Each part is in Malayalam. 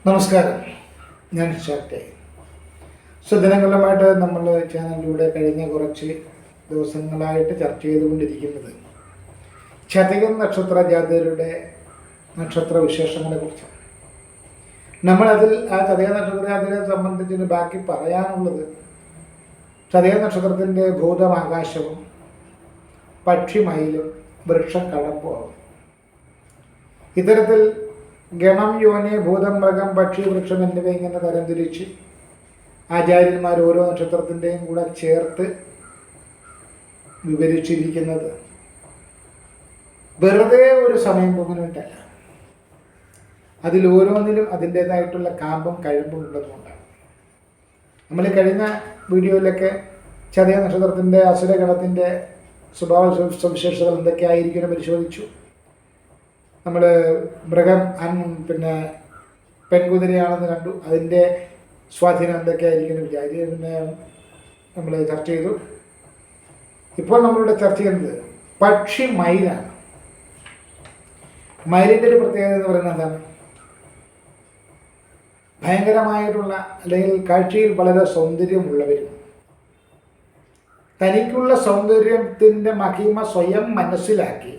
നമസ്കാരം, ഞാൻ ഷാക്ടെ. ദിനങ്ങളുമായിട്ട് നമ്മൾ ചാനലിലൂടെ കഴിഞ്ഞ കുറച്ച് ദിവസങ്ങളായിട്ട് ചർച്ച ചെയ്തുകൊണ്ടിരിക്കുന്നത് ചതയം നക്ഷത്ര ജാതകരുടെ നക്ഷത്ര വിശേഷങ്ങളെ കുറിച്ചാണ്. നമ്മളതിൽ ആ ചതയ നക്ഷത്ര ജാതകരെ സംബന്ധിച്ച് ബാക്കി പറയാനുള്ളത് ചതയ നക്ഷത്രത്തിൻ്റെ ഭൂതമാകാശവും പക്ഷിമയിലും വൃക്ഷക്കടമ്പുമാകും. ഇത്തരത്തിൽ ഗണം, യോനി, ഭൂതം, മൃഗം, പക്ഷി, വൃക്ഷം എന്നിവ ഇങ്ങനെ തരംതിരിച്ച് ആചാര്യന്മാർ ഓരോ നക്ഷത്രത്തിൻ്റെയും കൂടെ ചേർത്ത് വിവരിച്ചിരിക്കുന്നത് വെറുതെ ഒരു സമയം പോകുന്നതിട്ടല്ല. അതിൽ ഓരോന്നിലും അതിൻ്റേതായിട്ടുള്ള കാമ്പും കഴിമ്പും ഉള്ളതുകൊണ്ടാണ്. നമ്മൾ കഴിഞ്ഞ വീഡിയോയിലൊക്കെ ചതയ നക്ഷത്രത്തിൻ്റെ അസുരഗണത്തിൻ്റെ സ്വഭാവ സവിശേഷതകൾ എന്തൊക്കെയായിരിക്കും പരിശോധിച്ചു. നമ്മൾ മൃഗം പെൺകുതിരയാണെന്ന് കണ്ടു. അതിൻ്റെ സ്വാധീനം എന്തൊക്കെയായിരിക്കും നമ്മൾ ചർച്ച ചെയ്തു. ഇപ്പോൾ നമ്മളിവിടെ ചർച്ച ചെയ്യുന്നത് പക്ഷി മയിലാണ്. മയിലിൻ്റെ ഒരു പ്രത്യേകത എന്ന് പറയുന്നത് എന്താണ്? ഭയങ്കരമായിട്ടുള്ള അല്ലെങ്കിൽ കാഴ്ചയിൽ വളരെ സൗന്ദര്യമുള്ളവരും തനിക്കുള്ള സൗന്ദര്യത്തിൻ്റെ മഹിമ സ്വയം മനസ്സിലാക്കി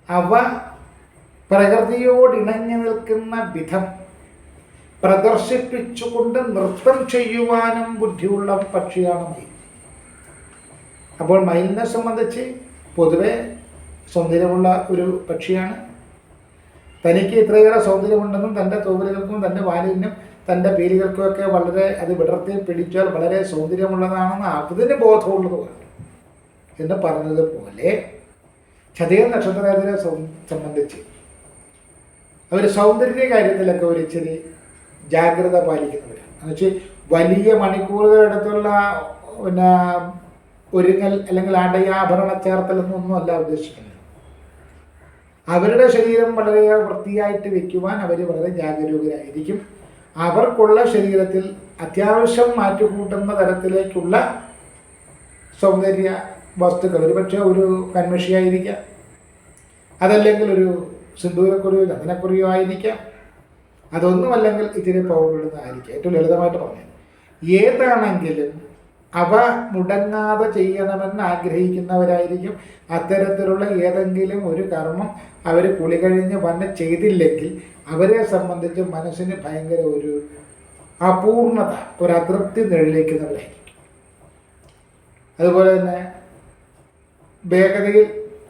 അവ പ്രകൃതിയോടിണങ്ങി നിൽക്കുന്ന വിധം പ്രദർശിപ്പിച്ചുകൊണ്ട് നൃത്തം ചെയ്യുവാനും ബുദ്ധിയുള്ള പക്ഷിയാണ് മയിൽ. അപ്പോൾ മയിലിനെ സംബന്ധിച്ച് പൊതുവെ സൗന്ദര്യമുള്ള ഒരു പക്ഷിയാണ്. തനിക്ക് ഇത്രയേറെ സൗന്ദര്യമുണ്ടെന്നും തൻ്റെ തൂവലുകൾക്കും തൻ്റെ വാലിനും തൻ്റെ പീലികൾക്കുമൊക്കെ വളരെ അത് വിടർത്തി പിടിച്ചാൽ വളരെ സൗന്ദര്യമുള്ളതാണെന്ന് അതിന് ബോധമുള്ളതുമാണ് എന്ന് പറഞ്ഞതുപോലെ ചതയ നക്ഷത്രത്തിനെ സംബന്ധിച്ച് അവർ സൗന്ദര്യ കാര്യത്തിലൊക്കെ ഒരു ഇച്ചിരി ജാഗ്രത പാലിക്കുന്നവരാണ്. എന്നുവെച്ചാൽ വലിയ മണിക്കൂറുകളെടുത്തുള്ള ഒരുങ്ങൽ അല്ലെങ്കിൽ ആഭരണ ചേർത്തലൊന്നും അല്ല ഉദ്ദേശിക്കുന്നത്. അവരുടെ ശരീരം വളരെ വൃത്തിയായിട്ട് വെക്കുവാൻ അവർ വളരെ ജാഗരൂകരായിരിക്കും. അവർക്കുള്ള ശരീരത്തിൽ അത്യാവശ്യം മാറ്റുകൂട്ടുന്ന തരത്തിലേക്കുള്ള സൗന്ദര്യ വസ്തുക്കൾ, ഒരുപക്ഷെ ഒരു കൺമഷിയായിരിക്കാം, അതല്ലെങ്കിൽ ഒരു സിന്ദൂരക്കുറിയോ ചന്ദനക്കുറിയോ ആയിരിക്കാം, അതൊന്നുമല്ലെങ്കിൽ ഇത്തിരി പൗഡറിടുന്നതായിരിക്കാം. ഏറ്റവും ലളിതമായിട്ട് പറഞ്ഞു, ഏതാണെങ്കിലും അവ മുടങ്ങാതെ ചെയ്യണമെന്ന് ആഗ്രഹിക്കുന്നവരായിരിക്കും. അത്തരത്തിലുള്ള ഏതെങ്കിലും ഒരു കർമ്മം അവർ കുളി കഴിഞ്ഞ് വന്ന് ചെയ്തില്ലെങ്കിൽ അവരെ സംബന്ധിച്ച് മനസ്സിന് ഭയങ്കര ഒരു അപൂർണത, ഒരു അതൃപ്തി നിഴലിക്കുന്നവരായിരിക്കും. അതുപോലെ തന്നെ വേഗതയിൽ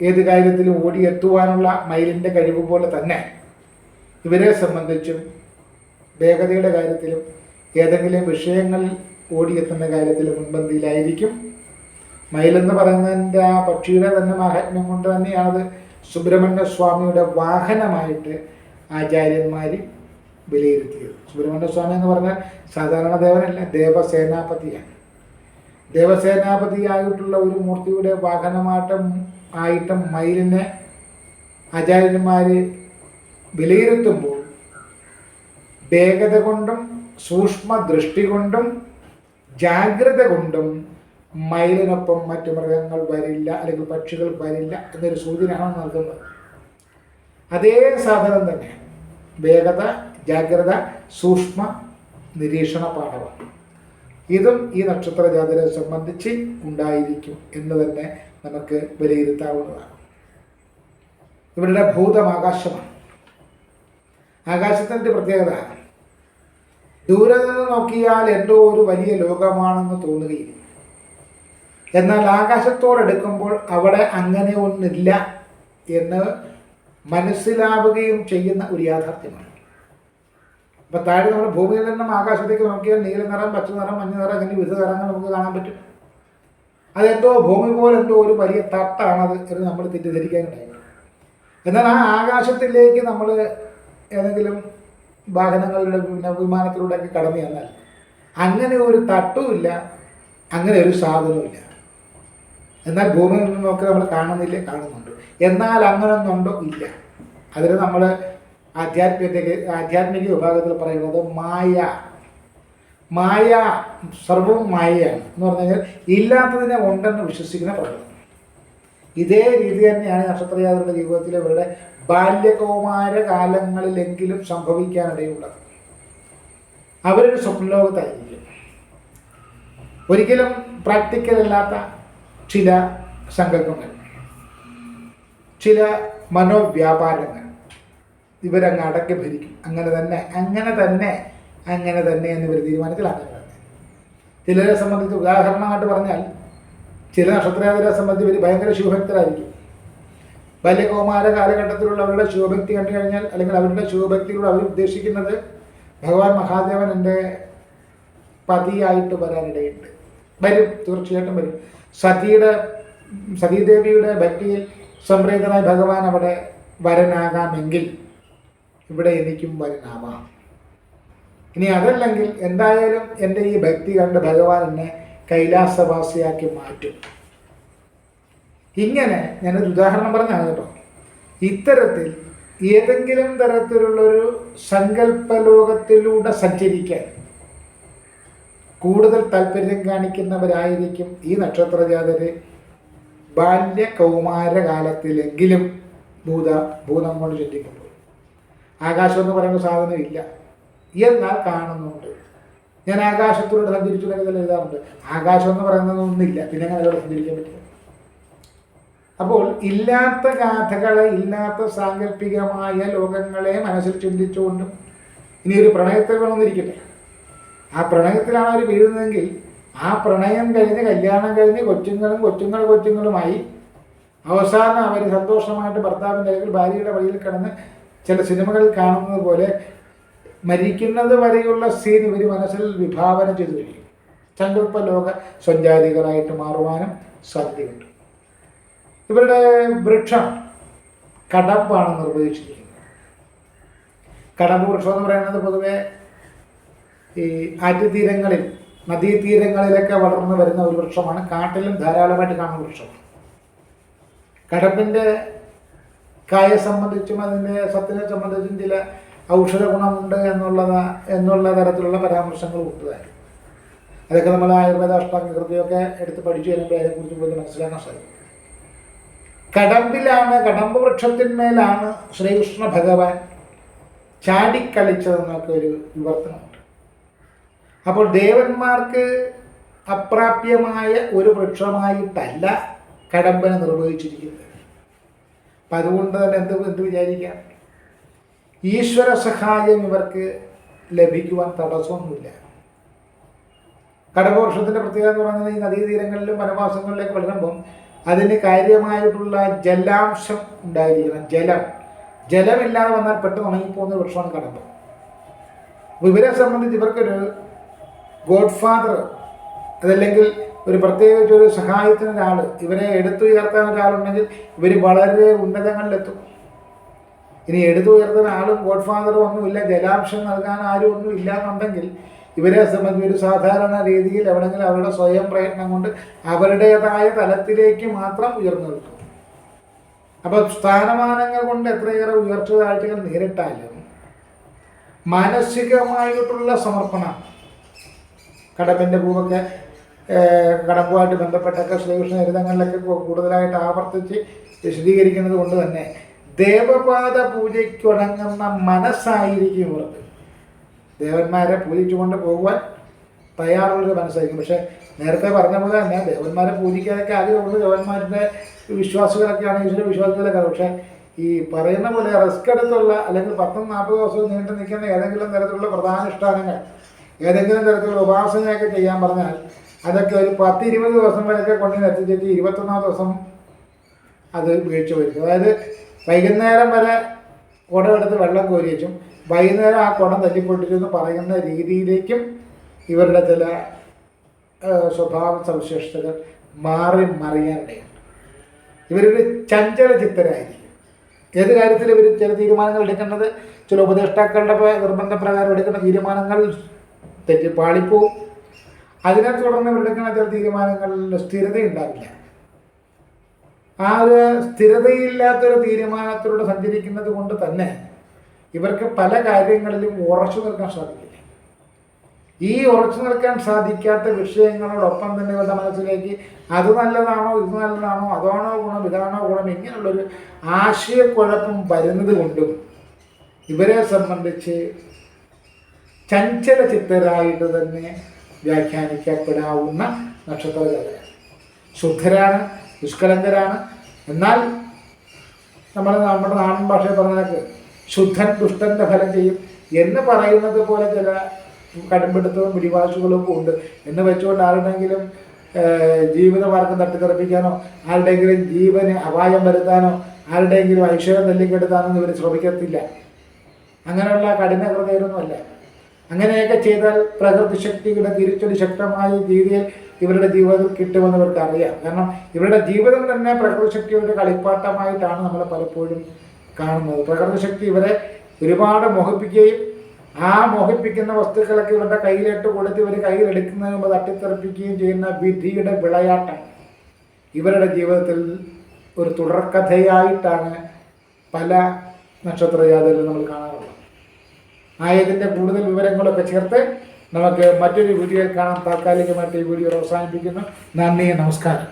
ഏത് കാര്യത്തിലും ഓടിയെത്തുവാനുള്ള മയിലിൻ്റെ കഴിവ് പോലെ തന്നെ ഇവരെ സംബന്ധിച്ചും വേഗതയുടെ കാര്യത്തിലും ഏതെങ്കിലും വിഷയങ്ങളിൽ ഓടിയെത്തുന്ന കാര്യത്തിൽ മുൻപന്തിയിലായിരിക്കും. മയിലെന്ന് പറയുന്നതിൻ്റെ ആ പക്ഷിയുടെ തന്നെ മാഹാത്മ്യം കൊണ്ട് തന്നെയാണത് സുബ്രഹ്മണ്യ സ്വാമിയുടെ വാഹനമായിട്ട് ആചാര്യന്മാർ വിലയിരുത്തിയത്. സുബ്രഹ്മണ്യ സ്വാമി എന്ന് പറഞ്ഞാൽ സാധാരണ ദേവനല്ല, ദേവസേനാപതിയാണ്. ദേവസേനാപതിയായിട്ടുള്ള ഒരു മൂർത്തിയുടെ വാഹനമായിട്ടും മയിലിനെ ആചാര്യന്മാർ വിലയിരുത്തുമ്പോൾ വേഗത കൊണ്ടും സൂക്ഷ്മ ദൃഷ്ടി കൊണ്ടും ജാഗ്രത കൊണ്ടും മയിലിനൊപ്പം മറ്റു മൃഗങ്ങൾ വരില്ല അല്ലെങ്കിൽ പക്ഷികൾ വരില്ല എന്നൊരു സൂചനയാണ് നൽകുന്നത്. അതേ സാധനം തന്നെ വേഗത, ജാഗ്രത, സൂക്ഷ്മ നിരീക്ഷണ പാഠമാണ്. ഇതും ഈ നക്ഷത്ര ജാതകരെ സംബന്ധിച്ച് ഉണ്ടായിരിക്കും എന്ന് തന്നെ നമുക്ക് വിലയിരുത്താവുന്നതാണ്. ഇവരുടെ ഭൂതം ആകാശമാണ്. ആകാശത്തിൻ്റെ പ്രത്യേകത ദൂരെ നിന്ന് നോക്കിയാൽ എന്തോ ഒരു വലിയ ലോകമാണെന്ന് തോന്നുകയില്ല. എന്നാൽ ആകാശത്തോടെടുക്കുമ്പോൾ അവിടെ അങ്ങനെ ഒന്നില്ല എന്ന് മനസ്സിലാവുകയും ചെയ്യുന്ന ഒരു യാഥാർത്ഥ്യമാണ്. അപ്പോൾ താഴെ നമ്മൾ ഭൂമിയിൽ നിന്നും ആകാശത്തേക്ക് നോക്കിയാൽ നീല നിറം, പച്ച നിറം, മഞ്ഞ നിറം, അങ്ങനെ വിവിധ നിറങ്ങൾ നമുക്ക് കാണാൻ പറ്റും. അതെന്തോ ഭൂമി പോലെ എന്തോ ഒരു വലിയ തട്ടാണത് എന്ന് നമ്മൾ തെറ്റിദ്ധരിക്കാനുണ്ടായിരുന്നു. എന്നാൽ ആ ആകാശത്തിലേക്ക് നമ്മൾ ഏതെങ്കിലും വാഹനങ്ങളുടെ വിമാനത്തിലൂടെയൊക്കെ കടന്നു ചെന്നാൽ അങ്ങനെ ഒരു തട്ടുമില്ല, അങ്ങനെ ഒരു സാധനവുമില്ല. എന്നാൽ ഭൂമിയിൽ നിന്ന് നോക്കി നമ്മൾ കാണുന്നില്ലേ? കാണുന്നുണ്ട്. എന്നാൽ അങ്ങനൊന്നുണ്ടോ? ഇല്ല. അതിന് നമ്മൾ ആധ്യാത്മിക വിഭാഗത്തിൽ പറയുന്നത് മായ, സർവവും മായയാണ് എന്ന് പറഞ്ഞു കഴിഞ്ഞാൽ ഇല്ലാത്തതിനെ ഉണ്ടെന്ന് വിശ്വസിക്കുന്ന പ്രകൃതം. ഇതേ രീതി തന്നെയാണ് നക്ഷത്രജാതരുടെ ജീവിതത്തിലെ ഇവരുടെ ബാല്യകൗമാര കാലങ്ങളിലെങ്കിലും സംഭവിക്കാനിടയുള്ളത്. അവരൊരു സ്വപ്നലോകത്തായിരിക്കും. ഒരിക്കലും പ്രാക്ടിക്കൽ അല്ലാത്ത ചില സങ്കല്പങ്ങൾ, ചില മനോവ്യാപാരങ്ങൾ ഇവരങ്ങ് അടക്കി ഭരിക്കും. അങ്ങനെ തന്നെ എന്നിവർ തീരുമാനത്തിലാക്കുന്നത്. ചിലരെ സംബന്ധിച്ച് ഉദാഹരണമായിട്ട് പറഞ്ഞാൽ, ചില നക്ഷത്രജാതരെ സംബന്ധിച്ച് ഇവർ ഭയങ്കര ശിവഭക്തരായിരിക്കും. ബാല്യകൗമാര കാലഘട്ടത്തിലുള്ളവരുടെ ശിവഭക്തി കണ്ടു കഴിഞ്ഞാൽ, അല്ലെങ്കിൽ അവരുടെ ശിവഭക്തിയിലൂടെ അവർ ഉദ്ദേശിക്കുന്നത് ഭഗവാൻ മഹാദേവൻ എൻ്റെ പതിയായിട്ട് വരാനിടയുണ്ട്. വരും, തീർച്ചയായിട്ടും വരും. സതീദേവിയുടെ ഭക്തിയിൽ സംപ്രീതനായി ഭഗവാൻ അവിടെ വരനാകാമെങ്കിൽ ഇവിടെ എനിക്കും വരനാവാം. ഇനി അതല്ലെങ്കിൽ എന്തായാലും എൻ്റെ ഈ ഭക്തി കണ്ട് ഭഗവാൻ എന്നെ കൈലാസവാസിയാക്കി മാറ്റും. ഇങ്ങനെ ഞാനൊരു ഉദാഹരണം പറഞ്ഞാണ് കേട്ടോ. ഇത്തരത്തിൽ ഏതെങ്കിലും തരത്തിലുള്ളൊരു സങ്കല്പലോകത്തിലൂടെ സഞ്ചരിക്കാൻ കൂടുതൽ താല്പര്യം കാണിക്കുന്നവരായിരിക്കും ഈ നക്ഷത്രജാതര് ബാല്യകൗമാരകാലത്തിലെങ്കിലും ഭൂതം കൊണ്ട് ചിന്തിക്കുമ്പോൾ. ആകാശം എന്ന് പറയുന്ന സാധനമില്ല, എന്നാൽ കാണുന്നുണ്ട്. ഞാൻ ആകാശത്തിലൂടെ സഞ്ചരിച്ചിട്ടുണ്ടെങ്കിൽ എഴുതാറുണ്ട്. ആകാശം എന്ന് പറയുന്നതൊന്നുമില്ല, പിന്നെ അങ്ങനെ അതിലൂടെ സഞ്ചരിക്കാൻ പറ്റില്ല. അപ്പോൾ ഇല്ലാത്ത ഗാഥകളെ, ഇല്ലാത്ത സാങ്കല്പികമായ ലോകങ്ങളെ മനസ്സിൽ ചിന്തിച്ചുകൊണ്ടും, ഇനി ഒരു പ്രണയത്തിൽ വേണമെന്നിരിക്കട്ടെ, ആ പ്രണയത്തിലാണ് അവർ വീഴുന്നതെങ്കിൽ ആ പ്രണയം കഴിഞ്ഞ് കല്യാണം കഴിഞ്ഞ് കൊച്ചുങ്ങളുമായി അവസാനം അവർ സന്തോഷമായിട്ട് ഭർത്താവിൻ്റെ അല്ലെങ്കിൽ ഭാര്യയുടെ വഴിയിൽ കിടന്ന് ചില സിനിമകളിൽ കാണുന്നത് പോലെ മരിക്കുന്നത് വരെയുള്ള സീൻ ഇവർ മനസ്സിൽ വിഭാവന ചെയ്തു കഴിയും. സങ്കല്പ ലോക സഞ്ചാരികളായിട്ട് മാറുവാനും സാധ്യതയുണ്ട്. ഇവരുടെ വൃക്ഷം കടമ്പാണ് നിർവഹിച്ചിരിക്കുന്നത്. കടമ്പ് വൃക്ഷം എന്ന് പറയുന്നത് പൊതുവെ ഈ ആറ്റുതീരങ്ങളിൽ, നദീതീരങ്ങളിലൊക്കെ വളർന്നു വരുന്ന ഒരു വൃക്ഷമാണ്. കാട്ടിലും ധാരാളമായിട്ട് കാണുന്ന വൃക്ഷമാണ്. കടമ്പിൻ്റെ കായെ സംബന്ധിച്ചും അതിൻ്റെ സത്തിനെ സംബന്ധിച്ചും ചില ഔഷധ ഗുണമുണ്ട് എന്നുള്ള തരത്തിലുള്ള പരാമർശങ്ങൾ ഉണ്ടായിരുന്നു. അതൊക്കെ നമ്മൾ ആയുർവേദ അഷ്ടാംഗകൃതിയൊക്കെ എടുത്ത് പഠിച്ചു കഴിയുമ്പോൾ അതിനെക്കുറിച്ച് കൂടുതൽ മനസ്സിലാക്കാൻ സാധിക്കും. കടമ്പ് വൃക്ഷത്തിന്മേലാണ് ശ്രീകൃഷ്ണ ഭഗവാൻ ചാടിക്കളിച്ചതെന്നൊക്കെ ഒരു വിവർത്തനമുണ്ട്. അപ്പോൾ ദേവന്മാർക്ക് അപ്രാപ്യമായ ഒരു വൃക്ഷമായിട്ടല്ല കടമ്പനെ നിർവഹിച്ചിരിക്കുന്നത്. അപ്പം അതുകൊണ്ട് തന്നെ എന്ത് വിചാരിക്കാം, ഈശ്വര സഹായം ഇവർക്ക് ലഭിക്കുവാൻ തടസ്സമൊന്നുമില്ല. കടമ്പ വൃക്ഷത്തിൻ്റെ പ്രത്യേകത എന്ന് പറയുന്നത് ഈ നദീതീരങ്ങളിലും വനവാസങ്ങളിലേക്ക് വളരുമ്പം അതിന് കാര്യമായിട്ടുള്ള ജലാംശം ഉണ്ടായിരിക്കണം. ജലമില്ലാതെ വന്നാൽ പെട്ടെന്ന് ഉണങ്ങിപ്പോകുന്ന വൃക്ഷമാണ് കടമ്പ. അപ്പോൾ ഇവരെ സംബന്ധിച്ച് ഇവർക്കൊരു ഗോഡ് ഫാദർ, അതല്ലെങ്കിൽ ഒരു പ്രത്യേകിച്ച് ഒരു സഹായത്തിനൊരാൾ, ഇവരെ എടുത്തുയർത്താൻ ഒരാളുണ്ടെങ്കിൽ ഇവർ വളരെ ഉന്നതങ്ങളിലെത്തും. ഇനി എടുത്തുയർത്തുന്ന ആളും ഗോഡ് ഫാദറും ഒന്നുമില്ല, ജലാംശം നൽകാൻ ആരും ഒന്നും ഇല്ല എന്നുണ്ടെങ്കിൽ ഇവരെ സംബന്ധിച്ച് ഒരു സാധാരണ രീതിയിൽ എവിടെയെങ്കിലും അവരുടെ സ്വയം പ്രയത്നം കൊണ്ട് അവരുടേതായ തലത്തിലേക്ക് മാത്രം ഉയർന്നു നിൽക്കും. അപ്പോൾ സ്ഥാനമാനങ്ങൾ കൊണ്ട് എത്രയേറെ ഉയർച്ച താഴ്ചകൾ നേരിട്ടാലും മാനസികമായിട്ടുള്ള സമർപ്പണം, കടമ്പിൻ്റെ പൂവൊക്കെ കടമ്പുമായിട്ട് ബന്ധപ്പെട്ടൊക്കെ ശ്രീകൃഷ്ണ ചരിതങ്ങളിലൊക്കെ കൂടുതലായിട്ട് ആവർത്തിച്ച് വിശദീകരിക്കുന്നത് കൊണ്ട് തന്നെ ദേവപാദ പൂജയ്ക്കുടങ്ങുന്ന മനസ്സായിരിക്കും ഇവർക്ക്. ദേവന്മാരെ പൂജിച്ചുകൊണ്ട് പോകുവാൻ തയ്യാറുള്ളൊരു മനസ്സായിരിക്കും. പക്ഷേ നേരത്തെ പറഞ്ഞ പോലെ തന്നെ ദേവന്മാരെ പൂജിക്കാനൊക്കെ ആഗ്രഹമുള്ള ദേവന്മാരുടെ വിശ്വാസികളൊക്കെയാണ്, ഈശ്വര വിശ്വാസികളൊക്കെ. പക്ഷേ ഈ പറയുന്ന പോലെ റിസ്ക് എടുത്തുള്ള അല്ലെങ്കിൽ 10-40 ദിവസം നീണ്ടു നിൽക്കുന്ന ഏതെങ്കിലും തരത്തിലുള്ള പ്രധാനുഷ്ഠാനങ്ങൾ, ഏതെങ്കിലും തരത്തിലുള്ള ഉപാസനയൊക്കെ ചെയ്യാൻ പറഞ്ഞാൽ അതൊക്കെ ഒരു 10-20 ദിവസം വരെയൊക്കെ കൊണ്ടുവന്ന് എത്തിച്ചിട്ട് 21-ാം ദിവസം അത് വീഴ്ച വരും. അതായത് വൈകുന്നേരം വരെ കുടമെടുത്ത് വെള്ളം കോരി വെച്ചും വൈകുന്നേരം ആ കുടം തല്ലിപ്പൊട്ടിച്ചെന്ന് പറയുന്ന രീതിയിലേക്കും ഇവരുടെ ചില സ്വഭാവ സവിശേഷതകൾ മറിയാനിടയുണ്ട്. ഇവരൊരു ചഞ്ചല ചിത്തരായിരിക്കും. ഏത് കാര്യത്തിൽ ഇവർ ചില തീരുമാനങ്ങൾ എടുക്കേണ്ടത് ചില ഉപദേഷ്ടാക്കളുടെ നിർബന്ധപ്രകാരം എടുക്കുന്ന തീരുമാനങ്ങൾ പാളിപ്പോവും. അതിനെ തുടർന്ന് ഇവരെടുക്കുന്ന ചില തീരുമാനങ്ങളിൽ സ്ഥിരതയുണ്ടാവില്ല. ആ ഒരു സ്ഥിരതയില്ലാത്തൊരു തീരുമാനത്തിലൂടെ സഞ്ചരിക്കുന്നത് കൊണ്ട് തന്നെ ഇവർക്ക് പല കാര്യങ്ങളിലും ഉറച്ചു നിൽക്കാൻ സാധിക്കില്ല. ഈ ഉറച്ചു നിൽക്കാൻ സാധിക്കാത്ത വിഷയങ്ങളോടൊപ്പം തന്നെ ഇവരുടെ മനസ്സിലേക്ക് അത് നല്ലതാണോ ഇത് നല്ലതാണോ അതാണോ ഗുണം ഇതാണോ ഗുണം ഇങ്ങനെയുള്ളൊരു ആശയക്കുഴപ്പം വരുന്നത് കൊണ്ടും ഇവരെ സംബന്ധിച്ച് ചഞ്ചല ചിത്തരായിട്ട് തന്നെ വ്യാഖ്യാനിക്കപ്പെടാവുന്ന നക്ഷത്രജാതകരാണ്. ശുദ്ധരാണ്, നിഷ്കളങ്കരാണ്. എന്നാൽ നമ്മുടെ നാടൻ ഭാഷയിൽ പറഞ്ഞാൽ ശുദ്ധൻ ദുഷ്ടന്റെ ഫലം ചെയ്യും എന്ന് പറയുന്നത് പോലെ ചില കടുംപിടുത്തവും പിടിവാശുകളും ഉണ്ട് എന്ന് വെച്ചുകൊണ്ട് ആരുടെങ്കിലും ജീവിതമാർഗം തട്ടിത്തെറിപ്പിക്കാനോ ആരുടെയെങ്കിലും ജീവന് അപായം വരുത്താനോ ആരുടെയെങ്കിലും ഐശ്വര്യം തല്ലിക്കെടുത്താനോ ഇവർ ശ്രമിക്കത്തില്ല. അങ്ങനെയുള്ള കഠിന ഹൃദയരൊന്നുമല്ല. അങ്ങനെയൊക്കെ ചെയ്താൽ പ്രകൃതി ശക്തിയുടെ തിരിച്ചടി ശക്തമായ രീതിയിൽ ഇവരുടെ ജീവിതത്തിൽ കിട്ടുമെന്ന് ഇവർക്ക് അറിയാം. കാരണം ഇവരുടെ ജീവിതം തന്നെ പ്രകൃതി ശക്തിയുടെ കളിപ്പാട്ടമായിട്ടാണ് നമ്മൾ പലപ്പോഴും കാണുന്നത്. പ്രകൃതി ശക്തി ഇവരെ ഒരുപാട് മോഹിപ്പിക്കുകയും ആ മോഹിപ്പിക്കുന്ന വസ്തുക്കളൊക്കെ ഇവരുടെ കയ്യിലിട്ട് കൊടുത്ത് ഇവർ കയ്യിലെടുക്കുന്നതിന് മുമ്പ് തട്ടിത്തെറിപ്പിക്കുകയും ചെയ്യുന്ന വിധിയുടെ വിളയാട്ടം ഇവരുടെ ജീവിതത്തിൽ ഒരു തുടർക്കഥയായിട്ടാണ് പല നക്ഷത്രജാതകരും നമ്മൾ കാണാറുള്ളത്. ആയതിൻ്റെ കൂടുതൽ വിവരങ്ങളൊക്കെ ചേർത്ത് നമുക്ക് മറ്റൊരു വീഡിയോയിൽ കാണാം. താൽക്കാലികമായിട്ട് ഈ വീഡിയോ അവസാനിപ്പിക്കുന്നു. നന്ദി, നമസ്കാരം.